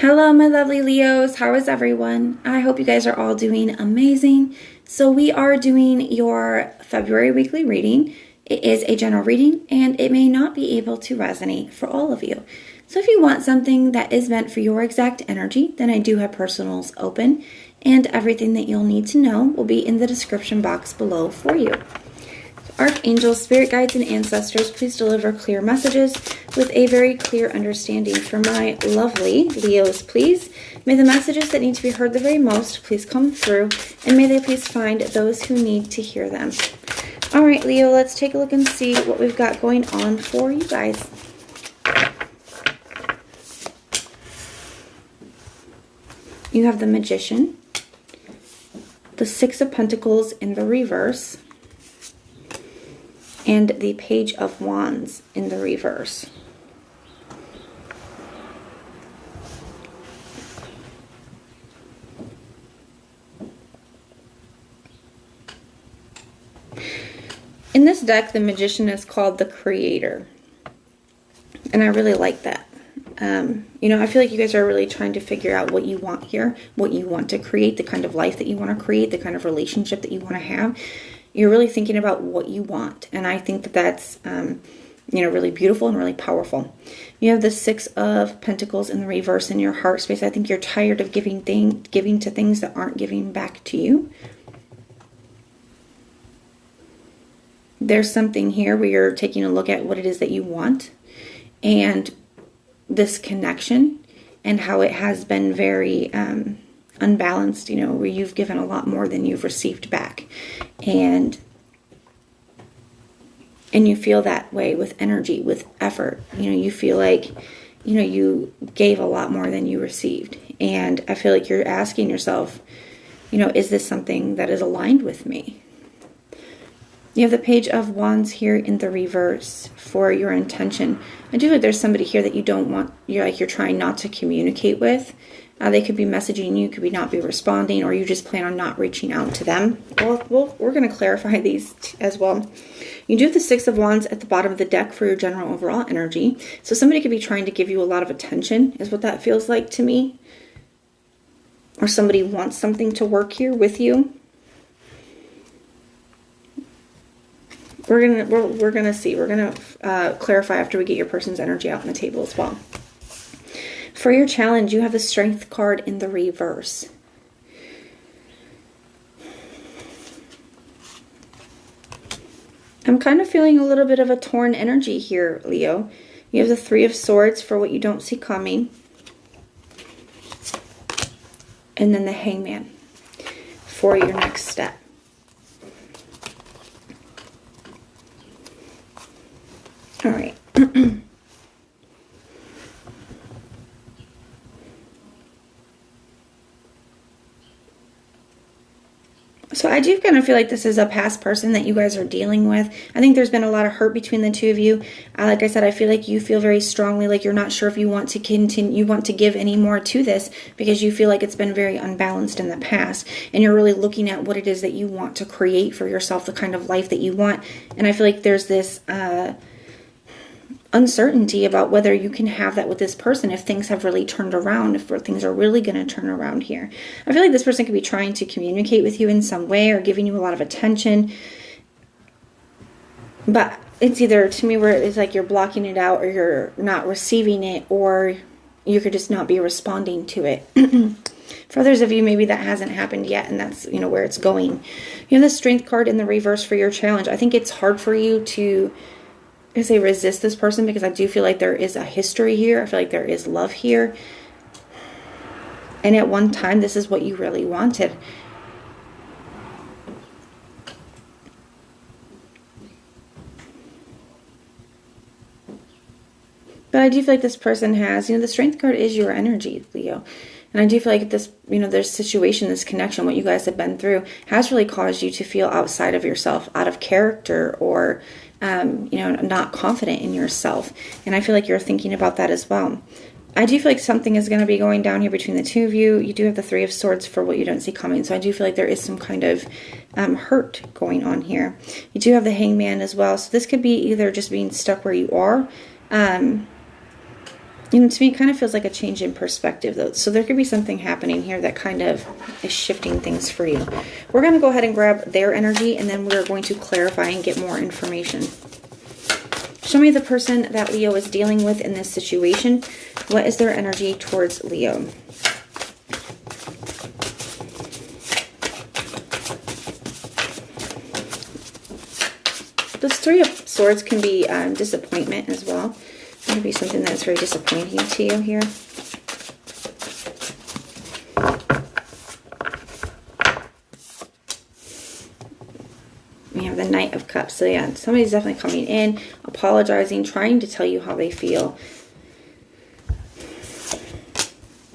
Hello, my lovely Leos. How is everyone? I hope you guys are all doing amazing. So we are doing your February weekly reading. It is a general reading, and it may not be able to resonate for all of you. So if you want something that is meant for your exact energy, then I do have personals open, and everything that you'll need to know will be in the description box below for you. Archangels, spirit guides, and ancestors, please deliver clear messages with a very clear understanding for my lovely Leos, please. May the messages that need to be heard the very most please come through, and may they please find those who need to hear them. All right, Leo, let's take a look and see what we've got going on for you guys. You have the Magician, the Six of Pentacles in the reverse, and the Page of Wands in the reverse. In this deck, the Magician is called the Creator, and I really like that. I feel like you guys are really trying to figure out what you want here, what you want to create, the kind of life that you want to create, the kind of relationship that you want to have. You're really thinking about what you want, and I think that that's, really beautiful and really powerful. You have the Six of Pentacles in the reverse in your heart space. I think you're tired of giving to things that aren't giving back to you. There's something here where you're taking a look at what it is that you want, and this connection, and how it has been very unbalanced, where you've given a lot more than you've received back. And you feel that way with energy, with effort. You feel like, you gave a lot more than you received. And I feel like you're asking yourself, is this something that is aligned with me? You have the Page of Wands here in the reverse for your intention. I do feel like there's somebody here that you don't want, you're trying not to communicate with. They could be messaging you, could be not be responding, or you just plan on not reaching out to them. Well, we're going to clarify these as well. You do have the Six of Wands at the bottom of the deck for your general overall energy. So somebody could be trying to give you a lot of attention, is what that feels like to me. Or somebody wants something to work here with you. We're gonna see. We're gonna clarify after we get your person's energy out on the table as well. For your challenge, you have the Strength card in the reverse. I'm kind of feeling a little bit of a torn energy here, Leo. You have the Three of Swords for what you don't see coming. And then the Hangman for your next step. All right. So I do kind of feel like this is a past person that you guys are dealing with. I think there's been a lot of hurt between the two of you. Like I said, I feel like you feel very strongly like you're not sure if you want to continue, you want to give any more to this, because you feel like it's been very unbalanced in the past. And you're really looking at what it is that you want to create for yourself, the kind of life that you want. And I feel like there's this uncertainty about whether you can have that with this person, if things have really turned around, if things are really going to turn around here. I feel like this person could be trying to communicate with you in some way, or giving you a lot of attention, but it's either, to me, where it's like you're blocking it out, or you're not receiving it, or you could just not be responding to it. For others of you, maybe that hasn't happened yet, and that's, where it's going. You have the Strength card in the reverse for your challenge. I think it's hard for you to resist this person, because I do feel like there is a history here. I feel like there is love here. And at one time, this is what you really wanted. But I do feel like this person has, the Strength card is your energy, Leo. And I do feel like this, this situation, this connection, what you guys have been through, has really caused you to feel outside of yourself, out of character, or not confident in yourself. And I feel like you're thinking about that as well. I do feel like something is going to be going down here between the two of you. You do have the Three of Swords for what you don't see coming. So I do feel like there is some kind of hurt going on here. You do have the Hangman as well. So this could be either just being stuck where you are, And to me, it kind of feels like a change in perspective, though. So there could be something happening here that kind of is shifting things for you. We're going to go ahead and grab their energy, and then we're going to clarify and get more information. Show me the person that Leo is dealing with in this situation. What is their energy towards Leo? This Three of Swords can be disappointment as well. It could be something that's very disappointing to you here. We have the Knight of Cups. So yeah, somebody's definitely coming in, apologizing, trying to tell you how they feel.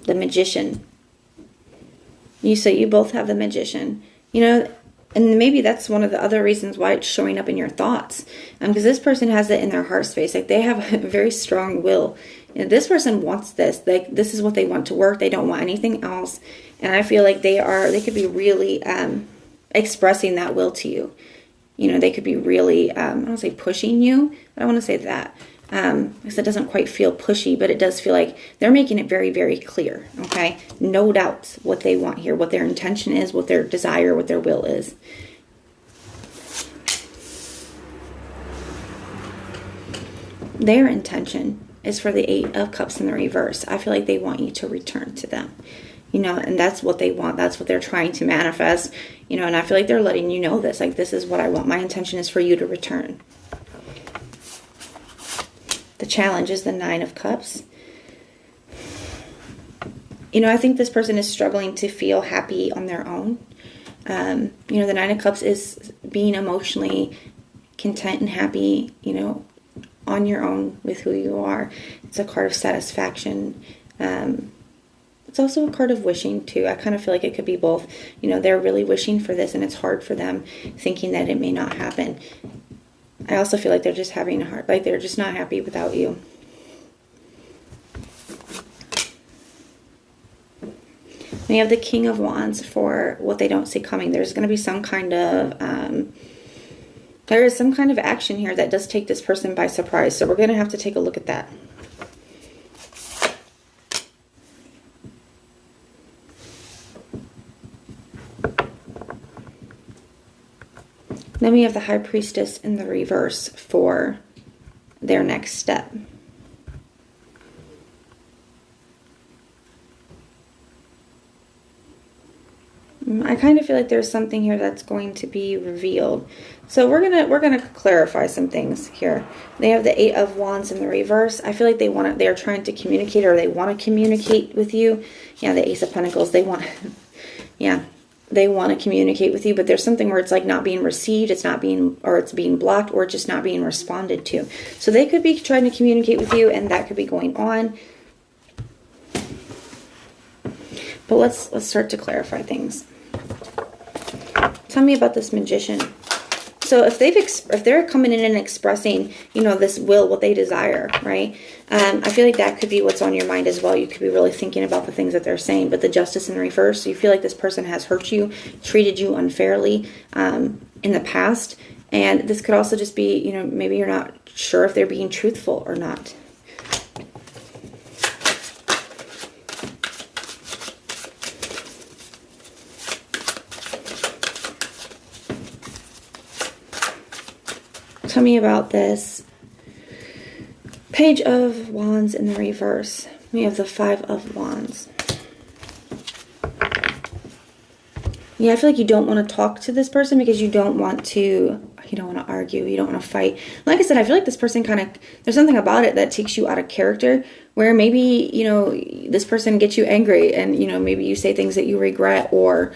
The Magician. So you both have the Magician. You know, and maybe that's one of the other reasons why it's showing up in your thoughts. Because this person has it in their heart space. Like, they have a very strong will. And this person wants this. Like, this is what they want to work. They don't want anything else. And I feel like they could be really expressing that will to you. You know, they could be really, I don't want to say pushing you. I don't want to say that. Because it doesn't quite feel pushy, but it does feel like they're making it very, very clear, okay? No doubts what they want here, what their intention is, what their desire, what their will is. Their intention is for the Eight of Cups in the reverse. I feel like they want you to return to them, you know, and that's what they want. That's what they're trying to manifest, you know, and I feel like they're letting you know this. Like, this is what I want. My intention is for you to return. The challenge is the Nine of Cups. You know, I think this person is struggling to feel happy on their own. You know, the Nine of Cups is being emotionally content and happy, you know, on your own with who you are. It's a card of satisfaction. It's also a card of wishing, too. I kind of feel like it could be both. You know, they're really wishing for this, and it's hard for them, thinking that it may not happen. I also feel like they're just having a hard, like they're just not happy without you. We have the King of Wands for what they don't see coming. There's going to be some kind of, there is some kind of action here that does take this person by surprise. So we're going to have to take a look at that. Then we have the High Priestess in the reverse for their next step. I kind of feel like there's something here that's going to be revealed. So we're gonna clarify some things here. They have the Eight of Wands in the reverse. I feel like they're trying to communicate, or they want to communicate with you. Yeah, the Ace of Pentacles. They want to communicate with you, but there's something where it's like not being received, it's being blocked, or it's just not being responded to. So they could be trying to communicate with you, and that could be going on. But let's start to clarify things. Tell me about this Magician. So if they're coming in and expressing, you know, this will, what they desire, right? I feel like that could be what's on your mind as well. You could be really thinking about the things that they're saying. But the Justice in the reverse, so you feel like this person has hurt you, treated you unfairly in the past. And this could also just be, you know, maybe you're not sure if they're being truthful or not. Tell me about this Page of Wands in the reverse. We have the Five of Wands. Yeah, I feel like you don't want to talk to this person because you don't want to argue, you don't want to fight. Like I said, I feel like this person there's something about it that takes you out of character, where maybe, you know, this person gets you angry, and, you know, maybe you say things that you regret, or,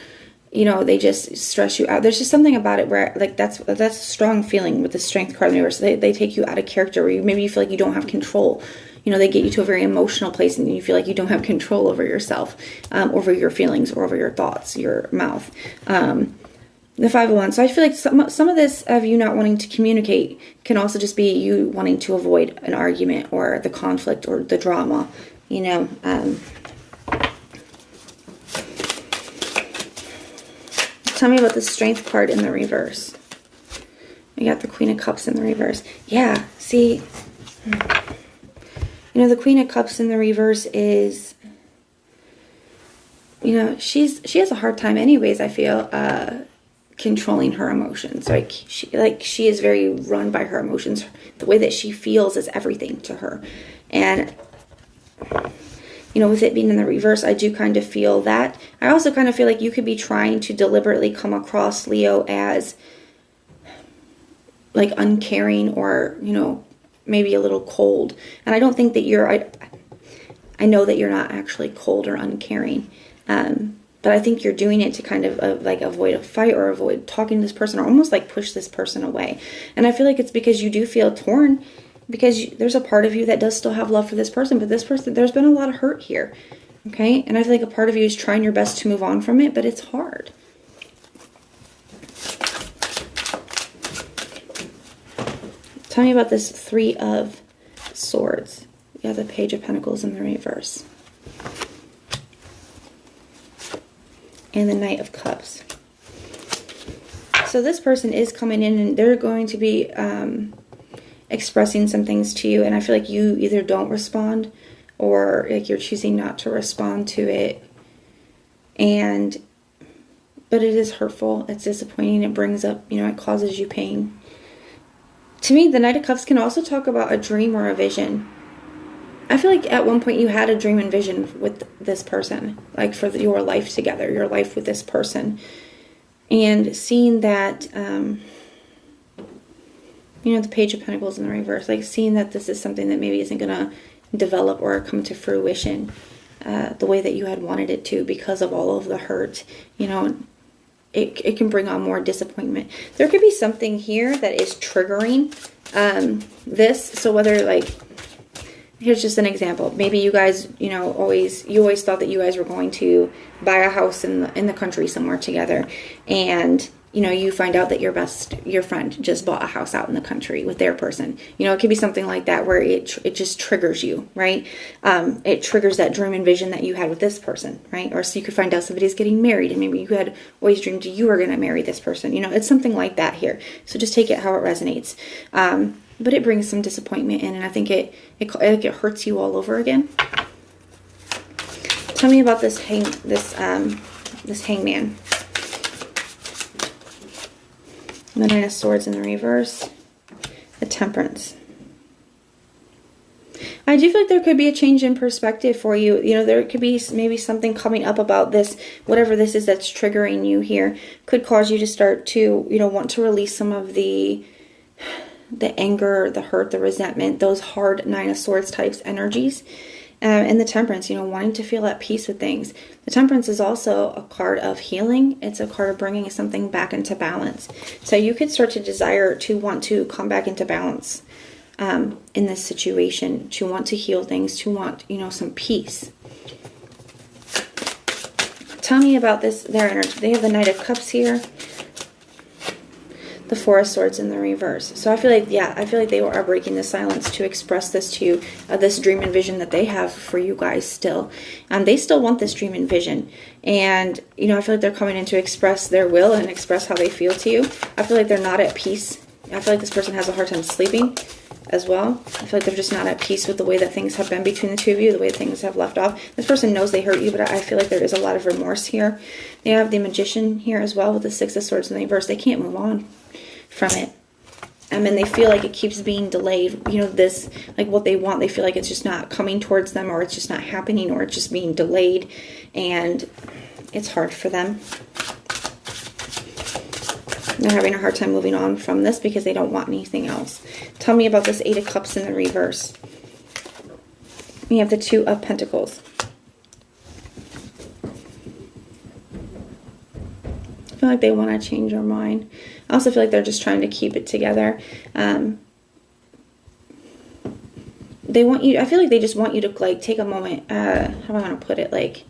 you know, they just stress you out. There's just something about it where, like, that's a strong feeling with the Strength card in the reverse. They take you out of character, where maybe you feel like you don't have control. You know, they get you to a very emotional place, and you feel like you don't have control over yourself, over your feelings, or over your thoughts, your mouth. The Five of Wands. So I feel like some of this of you not wanting to communicate can also just be you wanting to avoid an argument, or the conflict, or the drama, you know. Tell me about the Strength card in the reverse. We got the Queen of Cups in the reverse. Yeah, see, you You know, the Queen of Cups in the reverse is, you know, she has a hard time anyways, I feel, controlling her emotions. Like she is very run by her emotions. The way that she feels is everything to her. And, you know, with it being in the reverse, I do kind of feel that. I also kind of feel like you could be trying to deliberately come across, Leo, as like uncaring or, you know, maybe a little cold. And I don't think that I know that you're not actually cold or uncaring. But I think you're doing it to kind of like avoid a fight or avoid talking to this person or almost like push this person away. And I feel like it's because you do feel torn because there's a part of you that does still have love for this person. But this person, there's been a lot of hurt here. Okay? And I feel like a part of you is trying your best to move on from it, but it's hard. Tell me about this Three of Swords. You have the Page of Pentacles in the reverse. And the Knight of Cups. So this person is coming in and they're going to be expressing some things to you. And I feel like you either don't respond or like you're choosing not to respond to it. But it is hurtful. It's disappointing. It brings up, you know, it causes you pain. To me, the Knight of Cups can also talk about a dream or a vision. I feel like at one point you had a dream and vision with this person, like for your life together, your life with this person. And seeing that, you know, the Page of Pentacles in the reverse, like seeing that this is something that maybe isn't going to develop or come to fruition the way that you had wanted it to because of all of the hurt, you know, it can bring on more disappointment. There could be something here that is triggering this. So whether like, here's just an example. Maybe you guys, you know, you always thought that you guys were going to buy a house in the country somewhere together, and you know, you find out that your friend just bought a house out in the country with their person. You know, it could be something like that where it just triggers you, right? It triggers that dream and vision that you had with this person, right? Or so you could find out somebody's getting married and maybe you had always dreamed you were going to marry this person. You know, it's something like that here. So just take it how it resonates. But it brings some disappointment in, and I think it hurts you all over again. Tell me about this Hangman. The Nine of Swords in the reverse. The Temperance. I do feel like there could be a change in perspective for you. You know, there could be maybe something coming up about this, whatever this is that's triggering you here, could cause you to start to, you know, want to release some of the anger, the hurt, the resentment, those hard Nine of Swords types energies. And the Temperance, you know, wanting to feel at peace with things. The Temperance is also a card of healing. It's a card of bringing something back into balance. So you could start to desire to want to come back into balance in this situation, to want to heal things, to want, you know, some peace. Tell me about their energy. They have the Knight of Cups here. The Four of Swords in the reverse. So I feel like, yeah, I feel like they are breaking the silence to express this to you, this dream and vision that they have for you guys still. They still want this dream and vision. And, you know, I feel like they're coming in to express their will and express how they feel to you. I feel like they're not at peace. I feel like this person has a hard time sleeping as well. I feel like they're just not at peace with the way that things have been between the two of you, the way things have left off. This person knows they hurt you, but I feel like there is a lot of remorse here. They have the Magician here as well with the Six of Swords in the reverse. They can't move on from it. And they feel like it keeps being delayed. You know, this, like what they want, they feel like it's just not coming towards them, or it's just not happening, or it's just being delayed. And it's hard for them. They're having a hard time moving on from this because they don't want anything else. Tell me about this Eight of Cups in the reverse. We have the Two of Pentacles. I feel like they want to change their mind. I also feel like they're just trying to keep it together. They want you, I feel like they just want you to like take a moment, how do I want to put it? Like,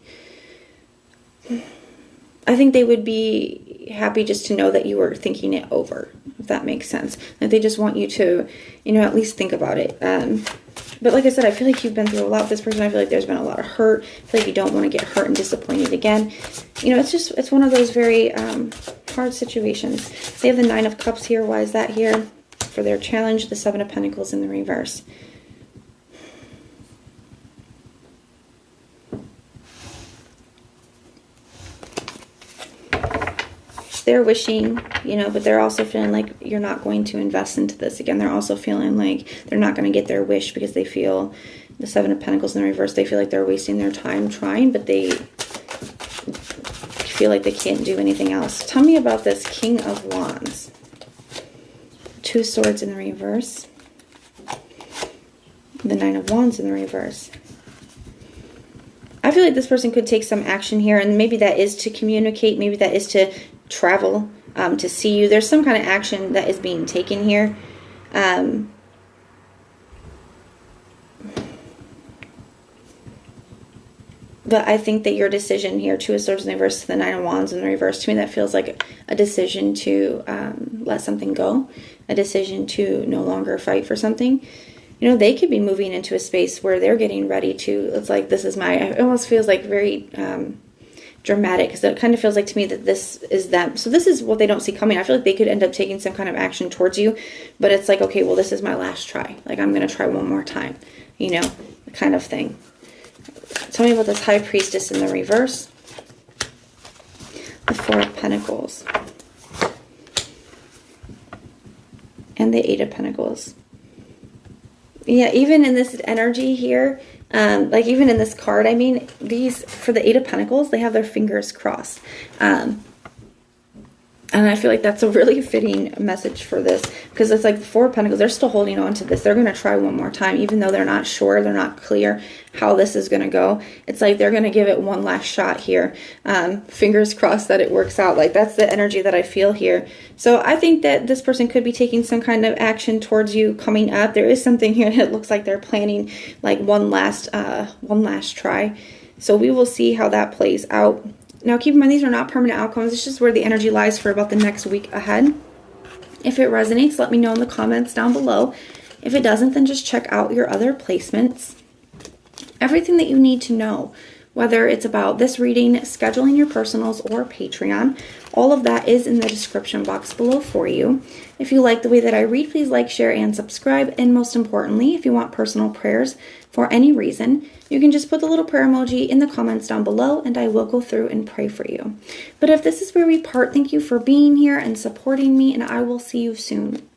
I think they would be happy just to know that you were thinking it over, if that makes sense. Like they just want you to, you know, at least think about it. But like I said, I feel like you've been through a lot with this person. I feel like there's been a lot of hurt. I feel like you don't want to get hurt and disappointed again. You know, it's one of those very hard situations. They have the Nine of Cups here. Why is that here? For their challenge, the Seven of Pentacles in the reverse. they're wishing, you know, but they're also feeling like you're not going to invest into this. Again, they're also feeling like they're not going to get their wish because they feel the Seven of Pentacles in the reverse. They feel like they're wasting their time trying, but they feel like they can't do anything else. Tell me about this King of Wands. Two Swords in the reverse. The Nine of Wands in the reverse. I feel like this person could take some action here, and maybe that is to communicate, maybe that is to travel, to see you. There's some kind of action that is being taken here. But I think that your decision here, Two of Swords in the reverse to the Nine of Wands in the reverse, to me that feels like a decision to let something go, a decision to no longer fight for something. You know, they could be moving into a space where they're getting ready to, it's like, this is my, it almost feels like very dramatic, because it kind of feels like to me that this is them. So this is what they don't see coming. I feel like they could end up taking some kind of action towards you, but it's like, okay, well, this is my last try. Like, I'm going to try one more time, you know, kind of thing. Tell me about this High Priestess in the reverse. The Four of Pentacles. And the Eight of Pentacles. Yeah, even in this energy here, like even in this card, I mean, these, for the Eight of Pentacles, they have their fingers crossed. And I feel like that's a really fitting message for this, because it's like the Four of Pentacles, they're still holding on to this. They're going to try one more time, even though they're not sure, they're not clear how this is going to go. It's like they're going to give it one last shot here. Fingers crossed that it works out. Like, that's the energy that I feel here. So I think that this person could be taking some kind of action towards you coming up. There is something here that looks like they're planning like one last try. So we will see how that plays out. Now, keep in mind, these are not permanent outcomes. It's just where the energy lies for about the next week ahead. If it resonates, let me know in the comments down below. If it doesn't, then just check out your other placements. Everything that you need to know, whether it's about this reading, scheduling your personals, or Patreon, all of that is in the description box below for you. If you like the way that I read, please like, share, and subscribe. And most importantly, if you want personal prayers for any reason, you can just put the little prayer emoji in the comments down below, and I will go through and pray for you. But if this is where we part, thank you for being here and supporting me, and I will see you soon.